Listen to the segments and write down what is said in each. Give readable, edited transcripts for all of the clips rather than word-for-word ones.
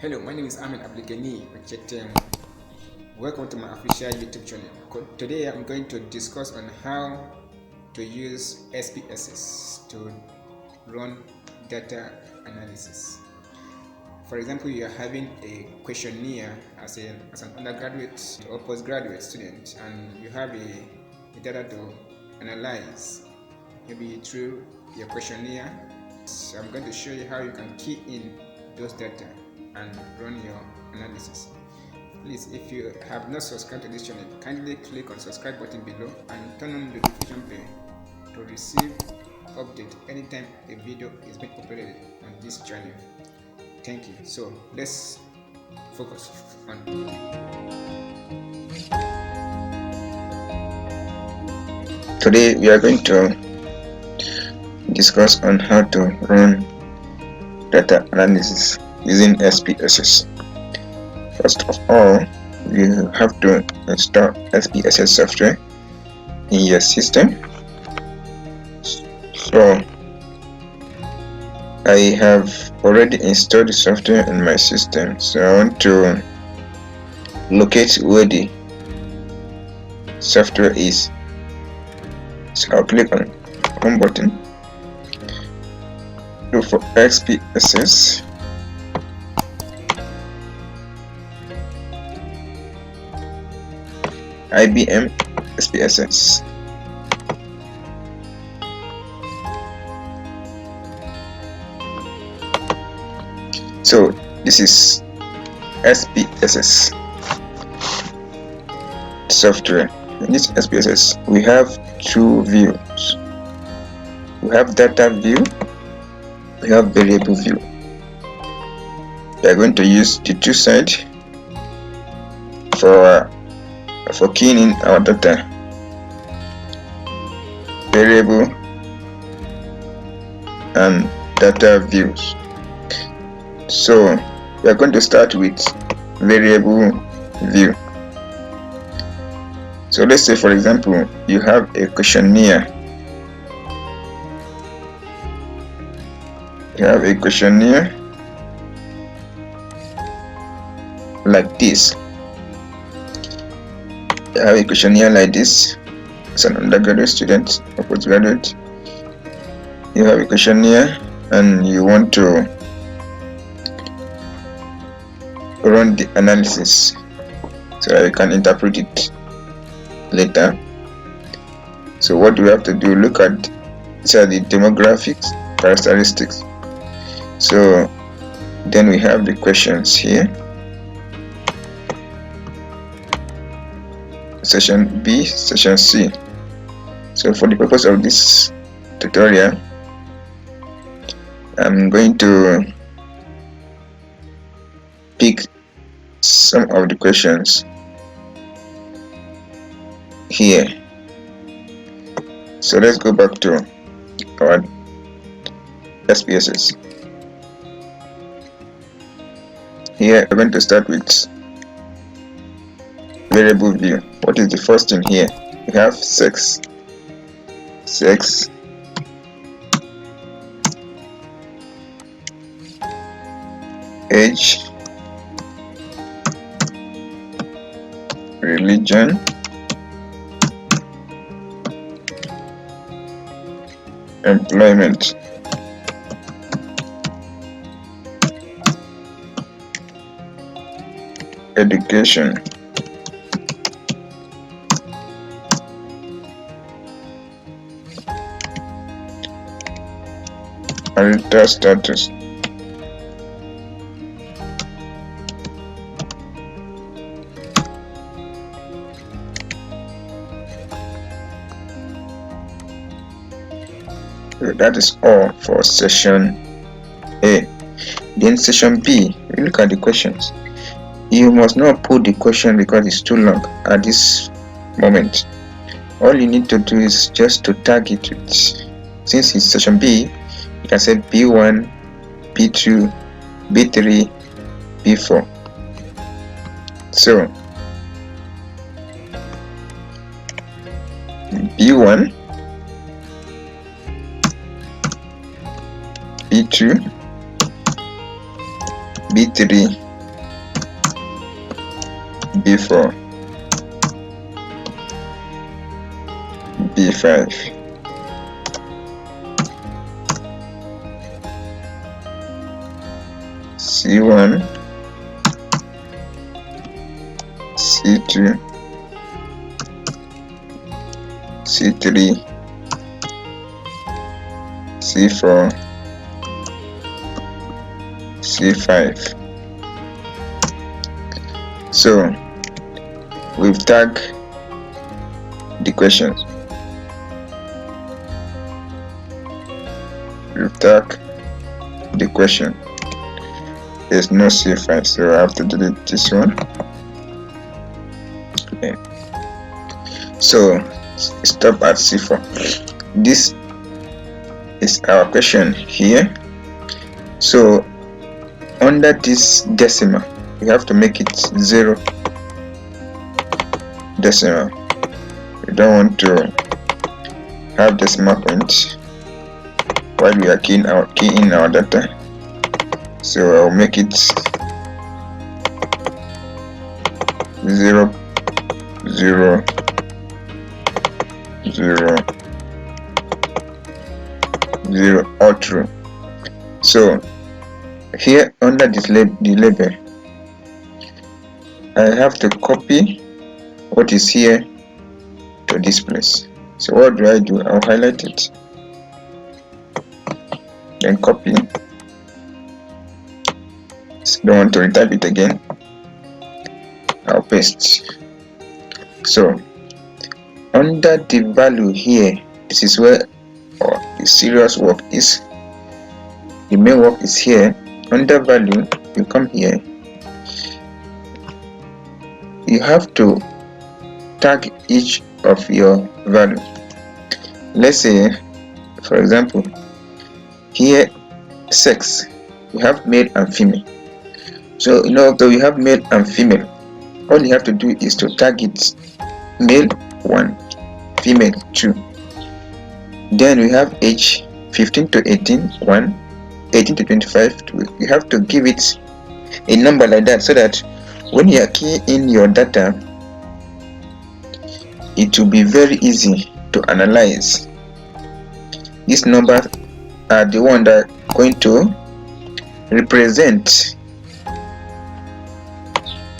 Hello, my name is Ochietewun. Welcome to my official YouTube channel. Today I'm going to discuss on how to use SPSS to run data analysis. For example, you are having a questionnaire as an undergraduate or postgraduate student, and you have a data to analyze, maybe through your questionnaire. So I'm going to show you how you can key in those data and run your analysis. Please, if you have not subscribed to this channel, kindly click on subscribe button below and turn on the notification bell to receive update anytime a video is being uploaded on this channel. Thank you. So let's focus on. Today we are going to discuss on how to run data analysis using SPSS. First of all, you have to install SPSS software in your system. So I have already installed the software in my system, so I want to locate where the software is. So I'll click on home button, look for SPSS, IBM SPSS. So this is SPSS software. In this SPSS we have two views. We have data view, we have variable view. We are going to use the two sides for keying in our data, variable and data views. So we are going to start with variable view. So let's say, for example, you have a questionnaire. You have a questionnaire like this. You have a questionnaire like this as an undergraduate student or postgraduate. You have a questionnaire and you want to run the analysis so that you can interpret it later. So what do we have to do? Look at the demographics, characteristics. So then we have the questions here. Section B, section C. So for the purpose of this tutorial, I'm going to pick some of the questions here. So let's go back to our SPSS. Here we're going to start with variable view. What is the first thing here? We have sex, age, religion, employment, education, marital status, so that is all for section A. Then section B, we look at the questions. You must not put the question because it's too long at this moment. All you need to do is just to tag it with, since it's section B, you can say B1, B2, B3, B4. So B1, B2, B3, B4, B5, C1, C2, C3, C4, C5. So we've tagged the questions. We've tagged the question. There's no C5, so I have to delete this one. Okay. So stop at C4. This is our question here. So under this decimal, we have to make it 0 decimal. We don't want to have decimal point while we are keying in our data. So I'll make it 0 0 0 0 all true. So here under this the label, I have to copy what is here to this place. So what do? I'll highlight it, then copy. So don't want to retype it again. I'll paste. So under the value here, this is where the serious work is. The main work is here. Under value, you come here. You have to tag each of your value. Let's say, for example, here sex, we have male and female. So though we have male and female, all you have to do is to tag it male 1, female 2. Then we have age 15 to 18 1, 18 to 25 2. You have to give it a number like that, so that when you are keying in your data, it will be very easy to analyze. These numbers are the one that are going to represent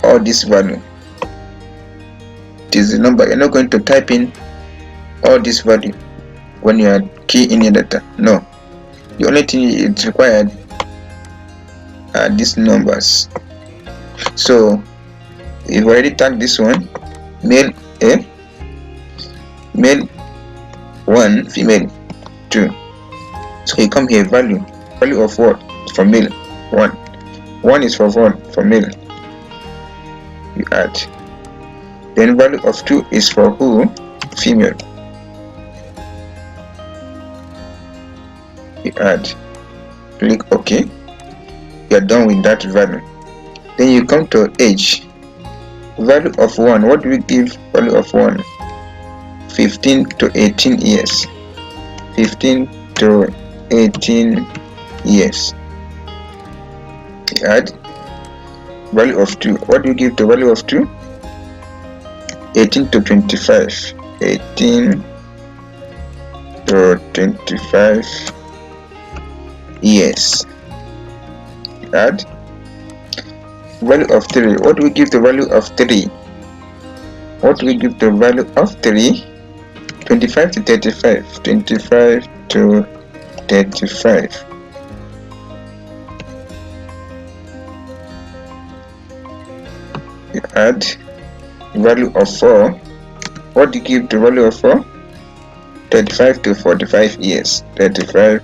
all this value. This is the number. You're not going to type in all this value when you are keying in your data. No, the only thing it's required are these numbers. So we've already tagged this one, male A, male 1, female 2. So you come here, value of what? For male 1 is for what? For male. You add. Then value of 2 is for who? Female. You add. Click OK. You are done with that value. Then you come to age. Value of 1. What do we give value of 1? 15 to 18 years. 15 to 18 years. You add. Value of 2. What do you give to value of 2? 18 to 25. 18 to 25 years. Add. Value of 3. What do we give the value of 3? What do we give the value of 3? 25 to 35. 25 to 35. You add. Value of 4. What do you give the value of 4? 35 to 45 years. 35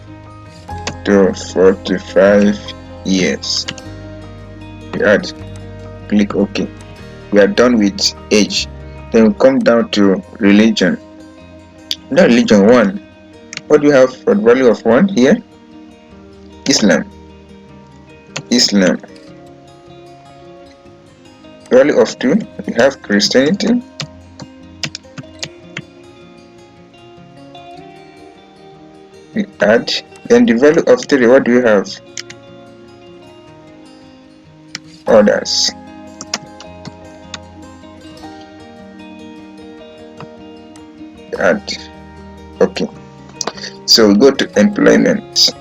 to 45 years. You add. Click OK. We are done with age. Then we come down to religion. Now religion 1. What do you have for the value of 1 here? Islam. Islam. Value of 2, we have Christianity. We add. Then the value of 3, what do you have? Others. add. Okay, so we go to employment.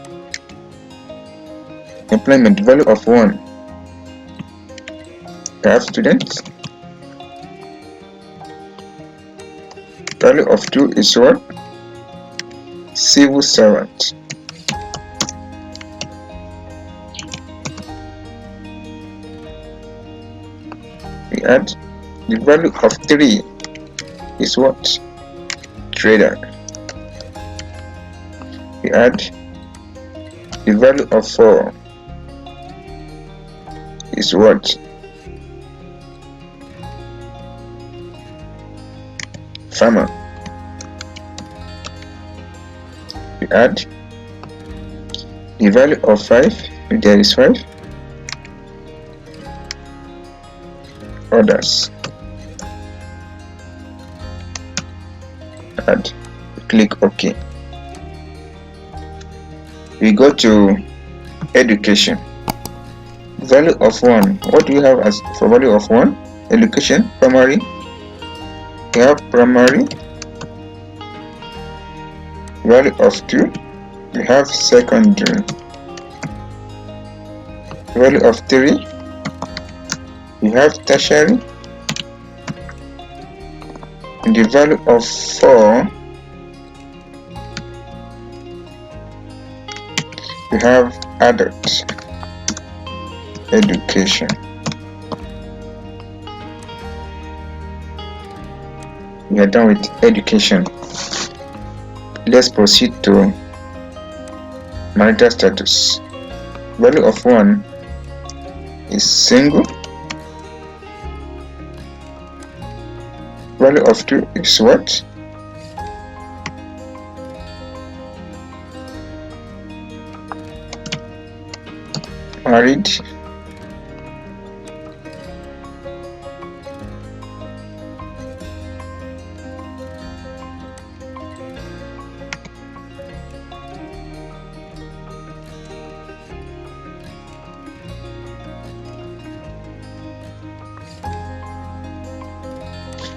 Employment, value of 1, we have students. Value of 2 is what? Civil servant. We add. The value of 3 is what? Trader. We add. The value of 4 is what? Farmer. We add. The value of 5, if there is 5, others. Add. Click OK. We go to education. Value of 1. What do we have as for value of 1? Education, primary. We have primary. Value of 2. We have secondary. Value of 3. We have tertiary. And the value of 4. We have adult education. We are done with education. Let's proceed to marital status. Value of 1 is single. Value of 2 is what? Married.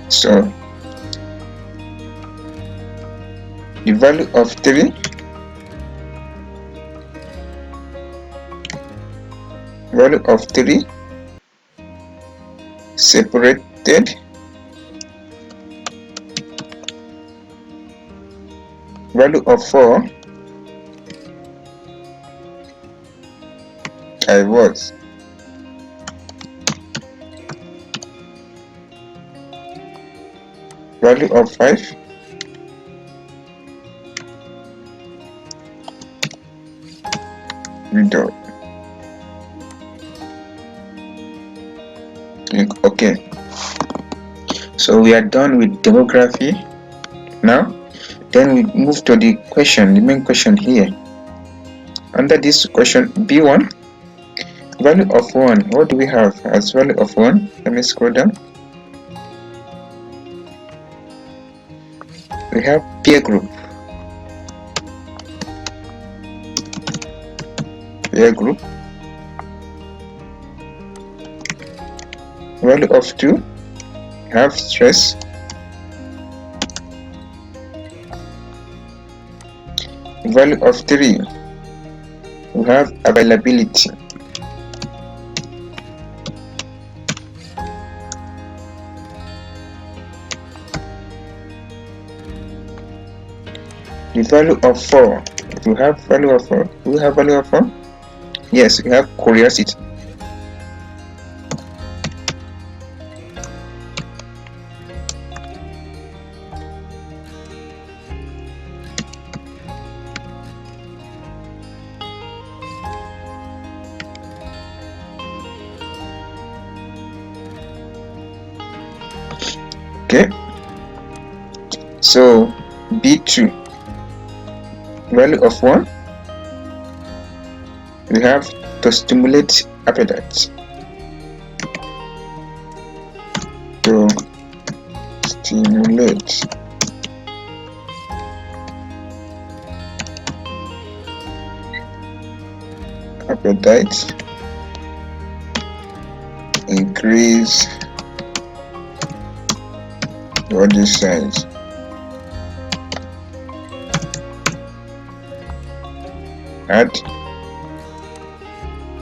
So the value of 3, value of 3 separated, value of 4 divorce. Value of 5 widow. Okay, so we are done with demography now. Then we move to the question, the main question here. Under this question B1, value of 1, what do we have as value of 1? Let me scroll down. We have peer group. Peer group. Value of 2, we have stress. Value of 3, we have availability. The value of 4, we have value of 4. Do we have value of 4? Yes, we have curiosity. Okay, so B2, value of 1, we have to stimulate appetite. To stimulate appetite, increase body size. add.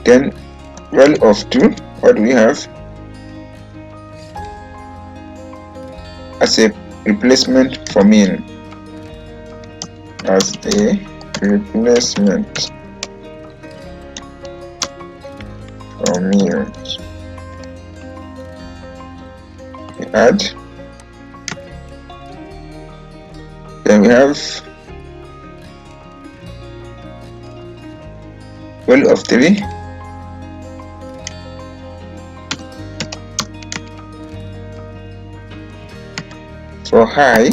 Then value of 2, what do we have? As a replacement for min. As a replacement for min. We add. Then we have value of 3. For high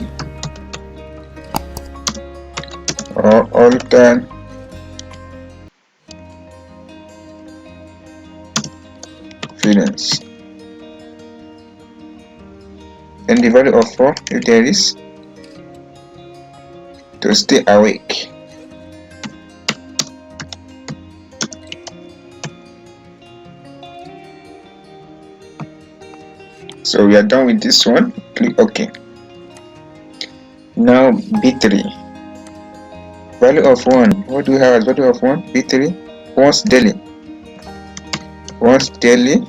or alternate confidence. Then the value of 4, if there is, to stay awake. So we are done with this one. Click OK. Now B3. Value of 1. What do we have as value of 1? B3. Once daily. Once daily.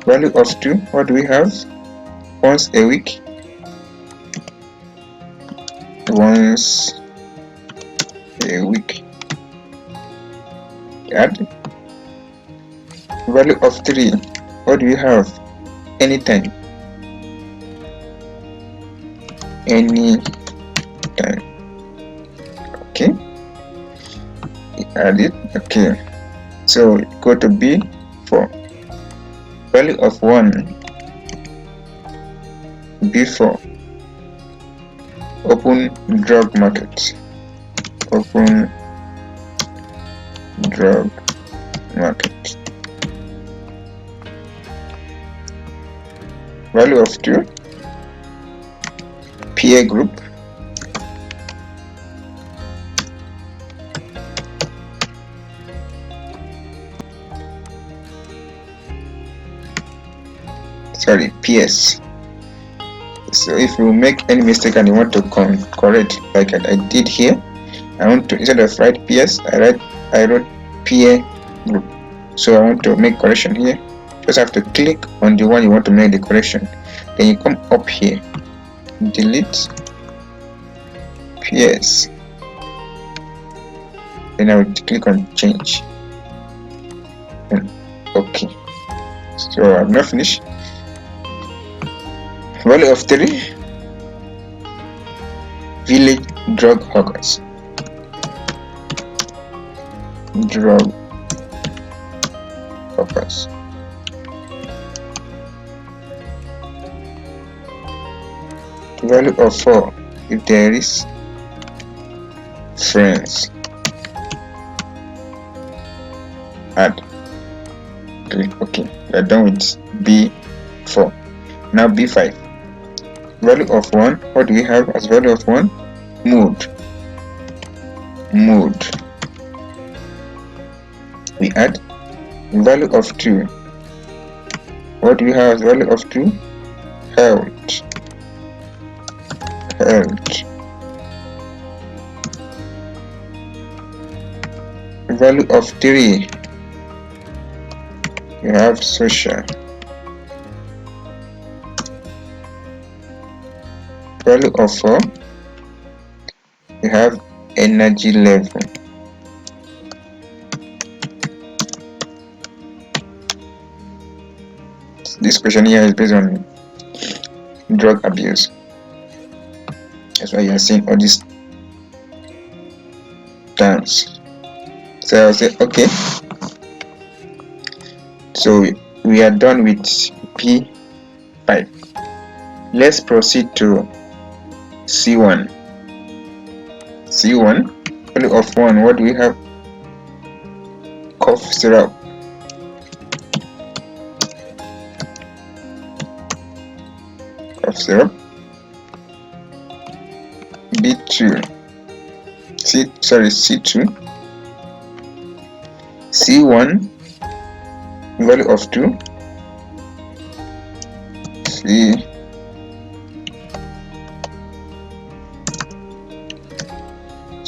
Value of 2. What do we have? Once a week. Once a week. Add. Value of 3. What do we have? Anytime. Anytime. Okay. Add it. Okay. So go to B4. Value of 1. B4. Open drug market. Open drug market. Value of 2. Peer group. Sorry, PS. So if you make any mistake and you want to correct, like I did here, I want to, instead of write PS, I wrote peer group. So I want to make correction here. Just have to click on the one you want to make the correction. Then you come up here, delete PS. Then I will click on change. And OK. So I'm not finished. Value of 3. Village drug hawkers. Drug hawkers. Value of 4. If there is, friends. Add. Click OK. We are done with B4. Now B5. Value of 1. What do we have as value of 1? Mood. Mood. We add. Value of 2. What do we have as value of 2? Health. Health. Value of 3. We have social. Value of 4. We have energy level. This question here is based on drug abuse. That's why you are seeing all these terms. So I'll say okay. So we are done with P5. Let's proceed to C1. C1, value of 1. What do we have? Cough syrup. Cough syrup. B2. C2. C1, value of 2.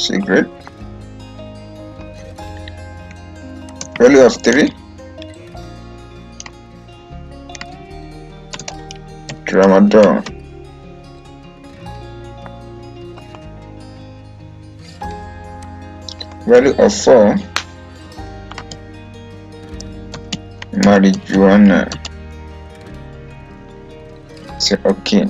cigarette. Value of 3, tramadol. Value of 4, marijuana. So okay.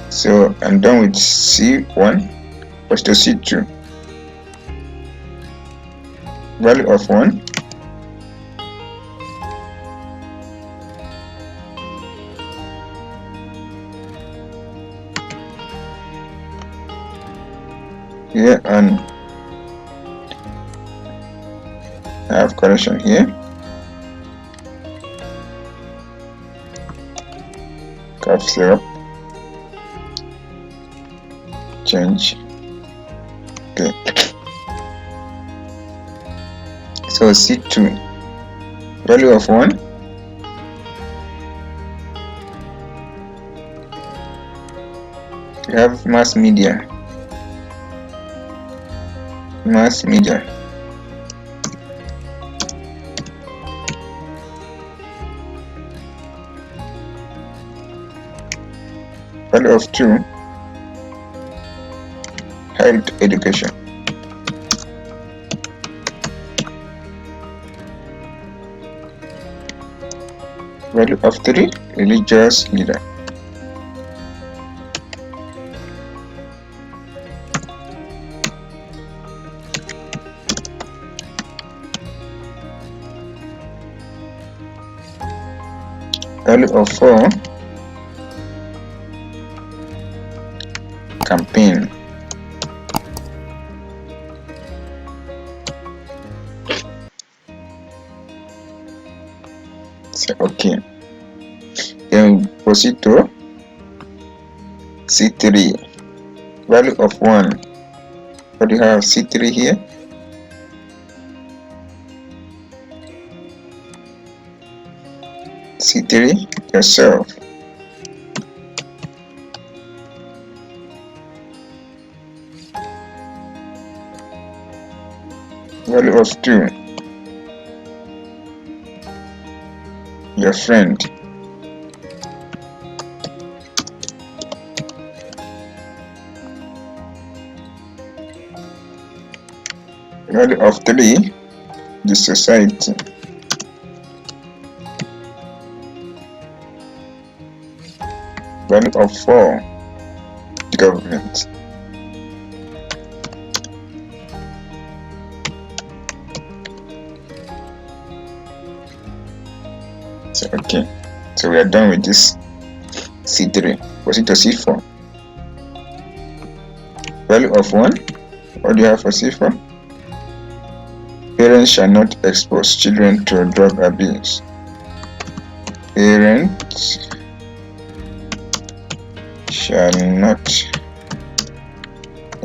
So I'm done with C1. What's to C2? Value of 1, here, and I have correction here. Cough syrup. Change. Okay. So C2, value of 1, we have mass media. Mass media. Value of 2, health education. Value of 3, religious leader. Value of 4, campaign. So okay. Then we proceed to C3. Value of 1. What do you have? C3 here. C3, yourself. Value of 2, your friend. Value of 3, the society. Value of 4, the government. So okay, so we are done with this C3. Proceed to C4. Value of 1. What do you have for C4? Parents shall not expose children to drug abuse. Parents shall not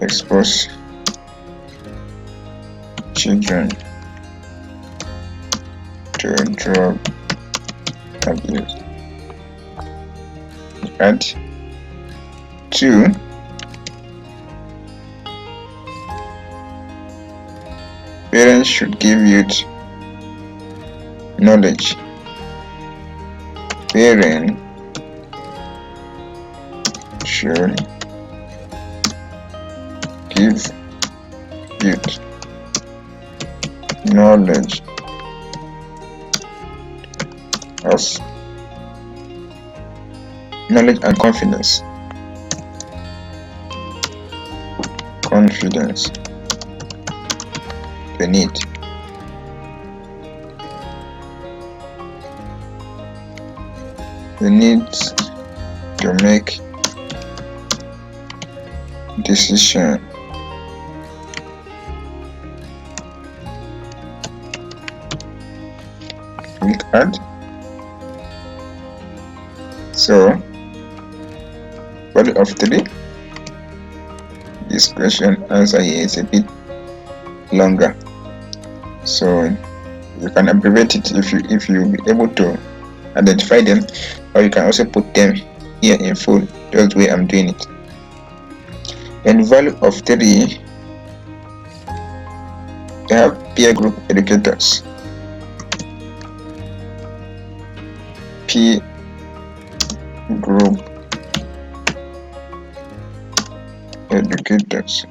expose children to drug abuse. Add 2. Parents should give youth knowledge. Parents should give youth knowledge of knowledge and confidence. Confidence. They need. They need to make decision. Click add. So value of 3. This question answer here is a bit longer, so you can abbreviate it if you be able to identify them, or you can also put them here in full. Just the way I'm doing it. Then value of 3, they have peer group educators. Peer group educators.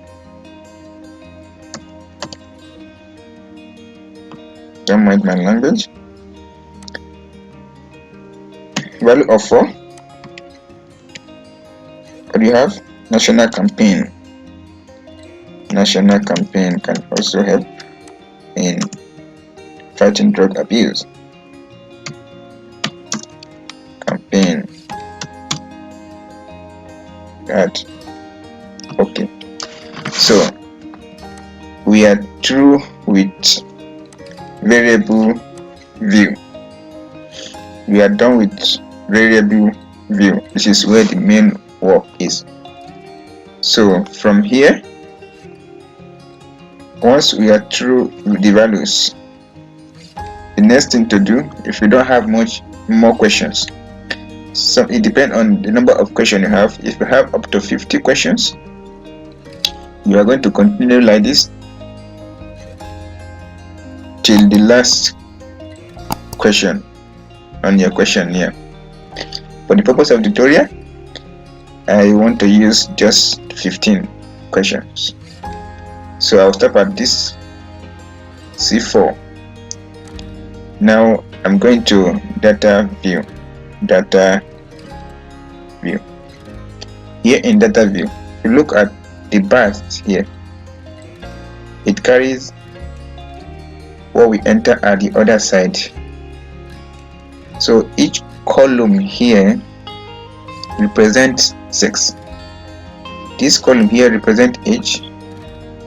Don't mind my language. Value of 4. What do you have? National campaign. National campaign can also help in fighting drug abuse. Campaign. That. Okay. So we are through with variable view. We are done with variable view. This is where the main work is. So from here, once we are through with the values, the next thing to do, if you don't have much more questions, so it depends on the number of questions you have. If you have up to 50 questions, you are going to continue like this till the last question on your questionnaire. For the purpose of the tutorial, I want to use just 15 questions. So I'll stop at this C4. Now I'm going to data view. Data view. Here in data view, if you look at the bars here, it carries what we enter at the other side. So each column here represents sex. This column here represents age.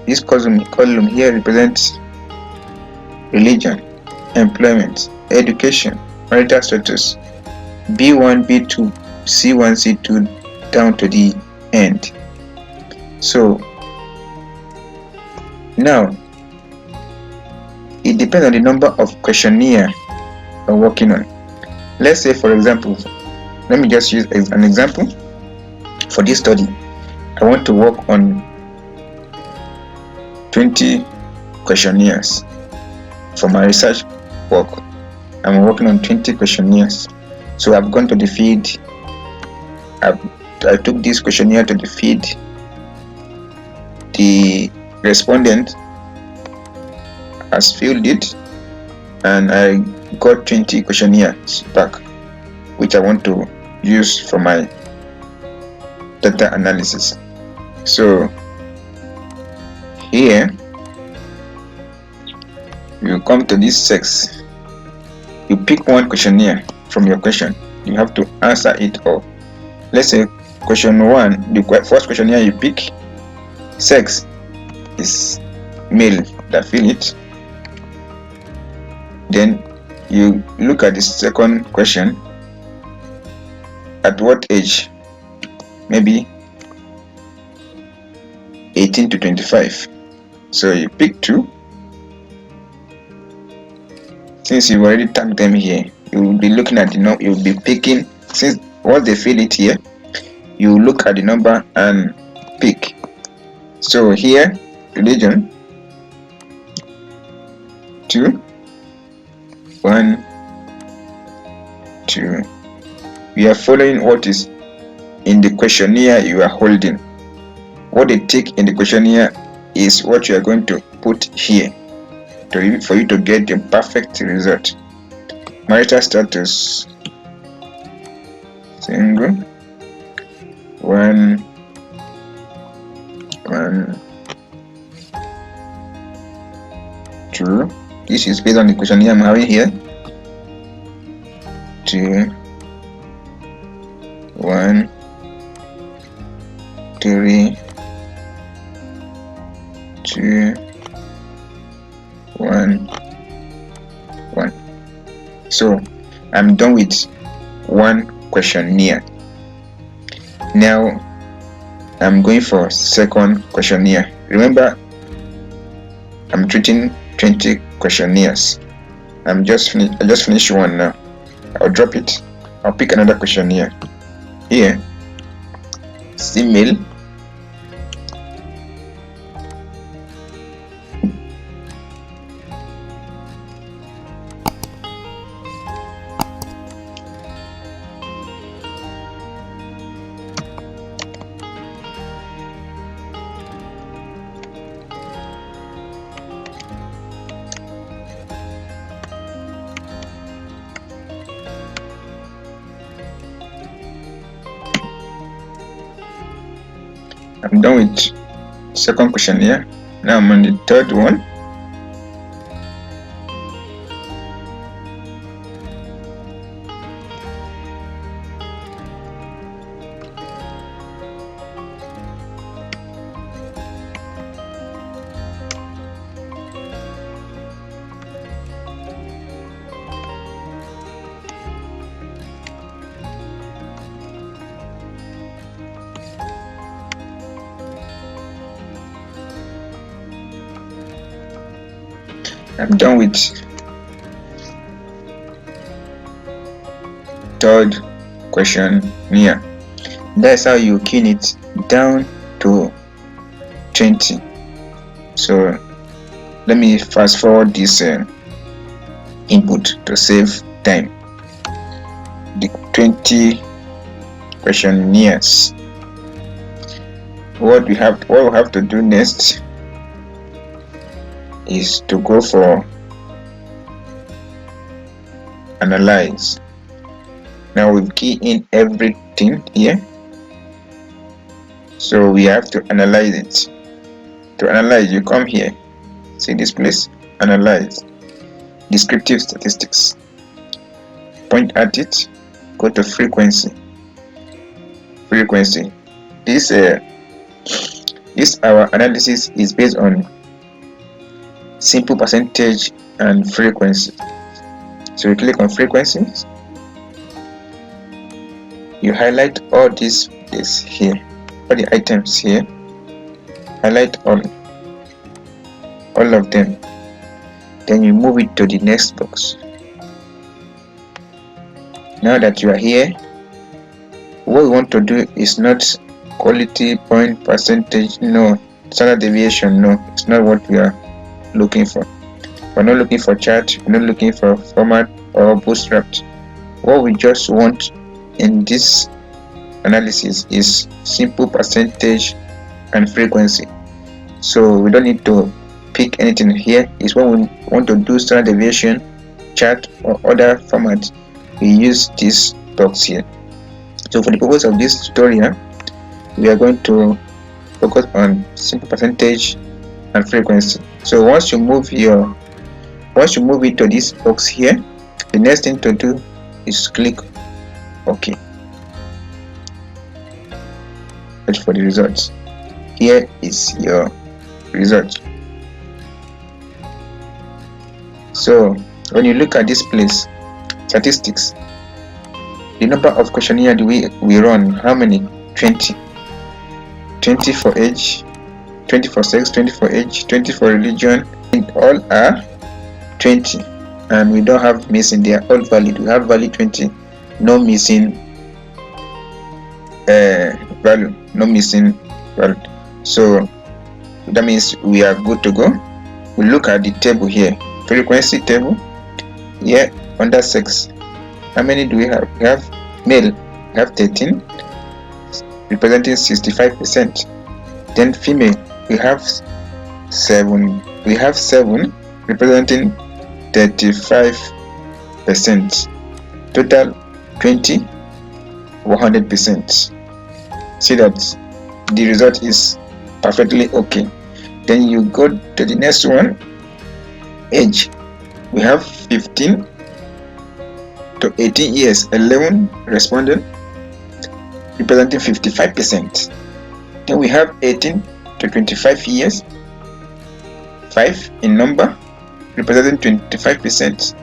This column here represents religion, employment, education, marital status, B1, B2, C1, C2 down to the end. So now it depends on the number of questionnaire you're working on. Let's say, for example, let me just use an example. For this study, I want to work on 20 questionnaires. For my research work, I'm working on 20 questionnaires. So I've gone to the feed. I took this questionnaire to the feed. The respondent has filled it, and I got 20 questionnaires back, which I want to use for my data analysis. So here you come to this sex, you pick one questionnaire from your question, you have to answer it all. Let's say question 1, the first questionnaire you pick, sex is male that fill it. Then you look at the second question, at what age? Maybe 18 to 25. So you pick 2. Since you've already tagged them here, you will be looking at the number. You'll be picking, since once they fill it here, you look at the number and pick. So here, religion 2, 1, 2. We are following what is in the questionnaire you are holding. What they take in the questionnaire is what you are going to put here for you to get the perfect result. Marital status, single, 1, 2. This is based on the questionnaire I'm having here. 2, 1, 3, 2, 1, 1. So I'm done with one questionnaire. Now I'm going for second questionnaire. Remember, I'm treating 20 questionnaires. I just finished one now. I'll drop it. I'll pick another questionnaire. Here See male. I'm done with second question here. Now I'm on the third one. I'm done with third question here. That's how you key it down to 20. So let me fast forward this input to save time. The 20 questionnaires. What we have to do next is to go for analyze. Now we've keyed in everything here, so we have to analyze it. To analyze, you come here, see this place, analyze, descriptive statistics, point at it, go to frequency. This our analysis is based on simple percentage and frequency. So you click on frequencies, you highlight all these here, all the items here, highlight all of them, then you move it to the next box. Now that you are here, what we want to do is not quality, point, percentage, no, standard deviation, no, it's not what we are looking for. We're not looking for chart, we're not looking for format or bootstrapped. What we just want in this analysis is simple percentage and frequency. So we don't need to pick anything here. It's when we want to do standard deviation, chart or other formats, we use this box here. So for the purpose of this tutorial, we are going to focus on simple percentage and frequency. So once you move it to this box here, the next thing to do is click OK. Wait for the results. Here is your result. So when you look at this place, statistics, the number of questionnaire we run, how many? 20. 20 for age, 20 for sex, 20 for age, 20 for religion, and all are 20, and we don't have missing. They are all valid. We have valid 20, no missing value, no missing value. So that means we are good to go. We look at the table here, frequency table here. Under sex, how many do we have? We have male, we have 13, representing 65%. Then female, we have 7, representing 35%. Total 20, 100%. See that the result is perfectly okay. Then you go to the next one, age. We have 15 to 18 years, 11 responded, representing 55%. Then we have 18 to 25 years, 5 in number, representing 25%.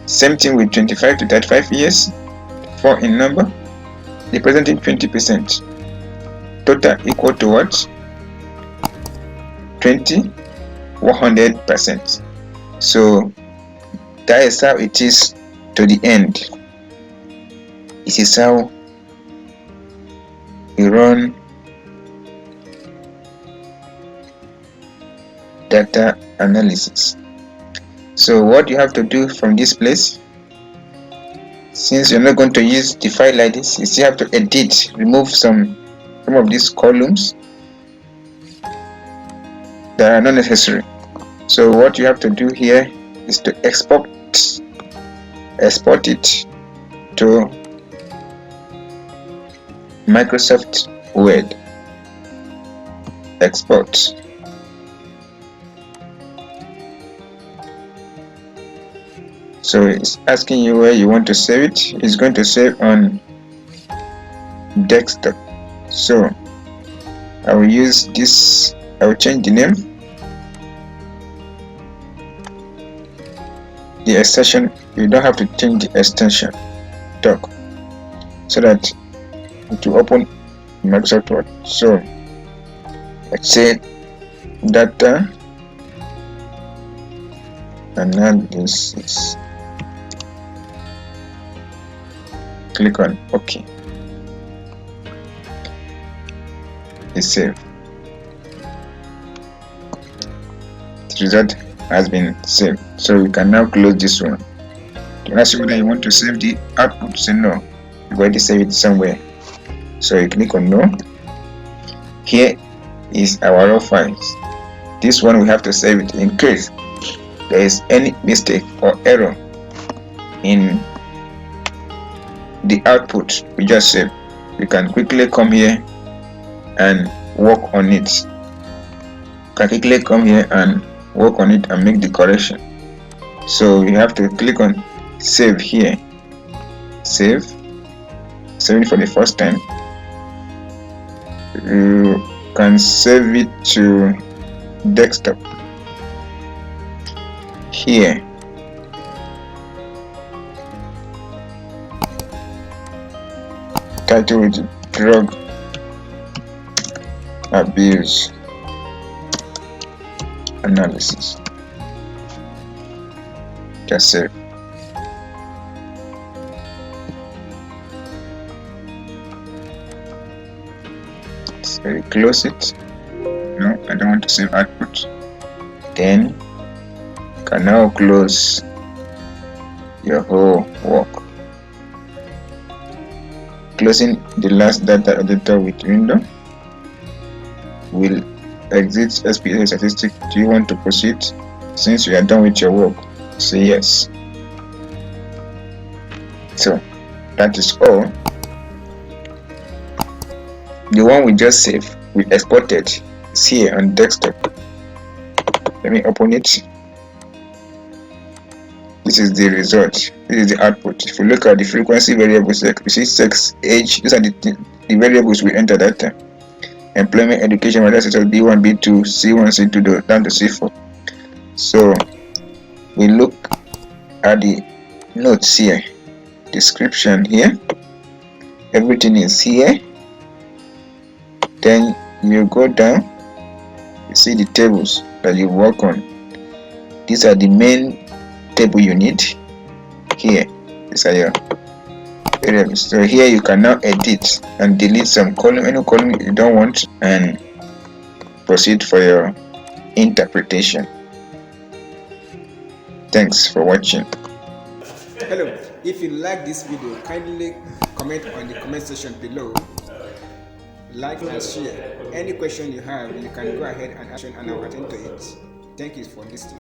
Same thing with 25 to 35 years, 4 in number, representing 20%. Total equal to what? 20, 100%. So that is how it is to the end. This is how we run data analysis. So what you have to do from this place, since you're not going to use the file like this, you still have to edit, remove some of these columns that are not necessary. So what you have to do here is to export it to Microsoft Word. Export. So it's asking you where you want to save it. It's going to save on desktop. So I will use this. I will change the name. The extension, you don't have to change the extension doc, so that it will open Microsoft Word. So let's say data analysis. Click on OK. It's saved. The result has been saved. So we can now close this one. To ask you whether you want to save the output, say no. You've already saved it somewhere. So you click on no. Here is our raw files. This one we have to save it in case there is any mistake or error in the output we just saved. You can quickly come here and work on it. You can quickly come here and work on it and make the correction. So you have to click on save here. Save it for the first time. You can save it to desktop here. Title with drug abuse analysis. Just save. So you close it. No, I don't want to save output. Then you can now close your whole work. Closing the last data editor with window. Will exit SPSS statistic. Do you want to proceed? Since you are done with your work, say yes. So that is all. The one we just saved, we exported, is here on desktop. Let me open it. This is the result. This is the output. If you look at the frequency variables, you see sex, age. These are the variables we entered that time. Employment, education, whether it's B1, B2, C1, C2, down to C4. So we look at the notes here, description here, everything is here. Then you go down, you see the tables that you work on. These are the main table you need here. These are your variables. So here you can now edit and delete some column, any column you don't want, and proceed for your interpretation. Thanks for watching. Hello, if you like this video, kindly comment on the comment section below. Like and share. Any question you have, you can go ahead and ask and I will attend to it. Thank you for listening.